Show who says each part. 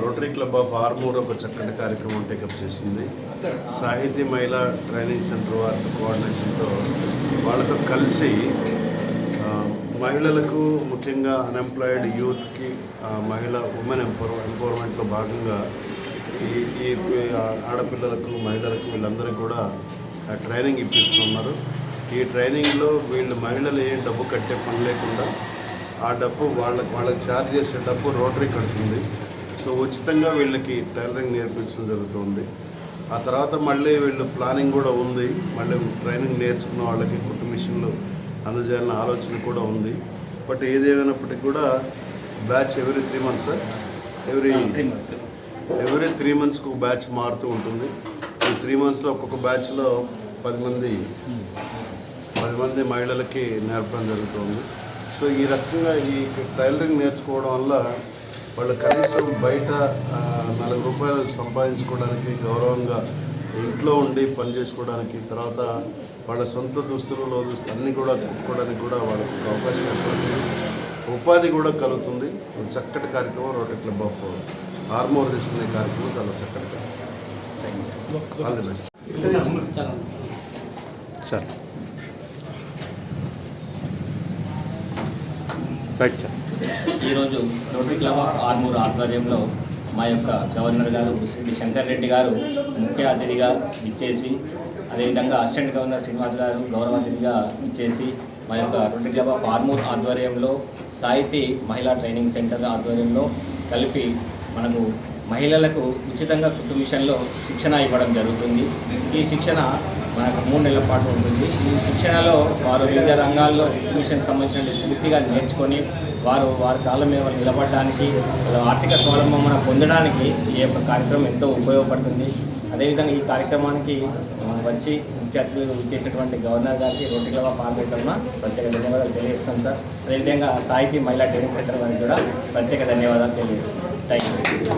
Speaker 1: Rotary club of Armoor ఒక చక్కటి కార్యక్రమం టేకప్ చేసింది. సాహితీ మహిళా ట్రైనింగ్ సెంటర్ వారి కోఆర్డినేషన్తో వాళ్ళతో కలిసి మహిళలకు ముఖ్యంగా అన్ఎంప్లాయిడ్ యూత్కి ఉమెన్ ఎంపవర్మెంట్లో భాగంగా ఈ ఆడపిల్లలకు మహిళలకు వీళ్ళందరికీ కూడా ట్రైనింగ్ ఇప్పిస్తున్నారు. ఈ ట్రైనింగ్లో వీళ్ళు మహిళలు ఏ డబ్బు కట్టే పని లేకుండా ఆ డబ్బు వాళ్ళకి ఛార్జ్ చేసే డబ్బు రోటరీ కడుతుంది. సో ఉచితంగా వీళ్ళకి టైలరింగ్ నేర్పించడం జరుగుతుంది. ఆ తర్వాత మళ్ళీ వీళ్ళు ప్లానింగ్ కూడా ఉంది, మళ్ళీ ట్రైనింగ్ నేర్చుకున్న వాళ్ళకి కుట్టు మిషన్లు అందజేయాలన్న ఆలోచన కూడా ఉంది. బట్ ఏదేమైనప్పటికీ కూడా బ్యాచ్ ఎవ్రీ 3 months ఎవ్రీ 3 monthsకు బ్యాచ్ మారుతూ ఉంటుంది. ఈ 3 monthsలో ఒక్కొక్క బ్యాచ్లో 10 మంది మహిళలకి నేర్పడం జరుగుతుంది. సో ఈ రకంగా ఈ టైలరింగ్ నేర్చుకోవడం వల్ల వాళ్ళు కనీసం బయట 4 రూపాయలు సంపాదించుకోవడానికి, గౌరవంగా ఇంట్లో ఉండి పని చేసుకోవడానికి, తర్వాత వాళ్ళ సొంత దుస్తులు అన్నీ కూడా కుట్టుకోవడానికి కూడా వాళ్ళకి అవకాశం ఏర్పడుతుంది, ఉపాధి కూడా కలుగుతుంది. చక్కటి కార్యక్రమం రోటరీ క్లబ్ ఆఫ్ ఆర్మూర్ తీసుకునే కార్యక్రమం చాలా చక్కటి కార్యక్రమం. All the best sir. Right sir.
Speaker 2: ఈరోజు రోటరీ క్లబ్ ఆఫ్ ఆర్మూర్ ఆధ్వర్యంలో మా యొక్క గవర్నర్ గారు శ్రీ శంకర్ రెడ్డి గారు ముఖ్య అతిథిగా ఇచ్చేసి, అదేవిధంగా అసిస్టెంట్ గవర్నర్ శ్రీనివాస్ గారు గౌరవ అతిథిగా ఇచ్చేసి, మా యొక్క రోటరీ క్లబ్ ఆఫ్ ఆర్మూర్ ఆధ్వర్యంలో సాహితీ మహిళా ట్రైనింగ్ సెంటర్ ఆధ్వర్యంలో కలిపి మనకు మహిళలకు ఉచితంగా కుట్టు మిషన్లో శిక్షణ ఇవ్వడం జరుగుతుంది. ఈ శిక్షణ మనకు 3 నెలల పాటు ఉంటుంది. ఈ శిక్షణలో వారు వివిధ రంగాల్లో కుట్టు మిషన్కి సంబంధించిన పూర్తిగా నేర్చుకొని వారి కాళ్ళ మీద నిలబడడానికి, ఆర్థిక స్వావలంబన పొందడానికి ఈ యొక్క కార్యక్రమం ఎంతో ఉపయోగపడుతుంది. అదేవిధంగా ఈ కార్యక్రమానికి వచ్చి ముఖ్య అతిథులు చేసినటువంటి గవర్నర్ గారికి రోటరీ క్లబ్ ఆఫ్ ఆర్మూర్ తరఫున ప్రత్యేక ధన్యవాదాలు తెలియజేస్తాం సార్. అదేవిధంగా సాహితీ మహిళా ట్రైనింగ్ సెంటర్ వారికి కూడా ప్రత్యేక ధన్యవాదాలు తెలియజేస్తున్నాం. Thank you.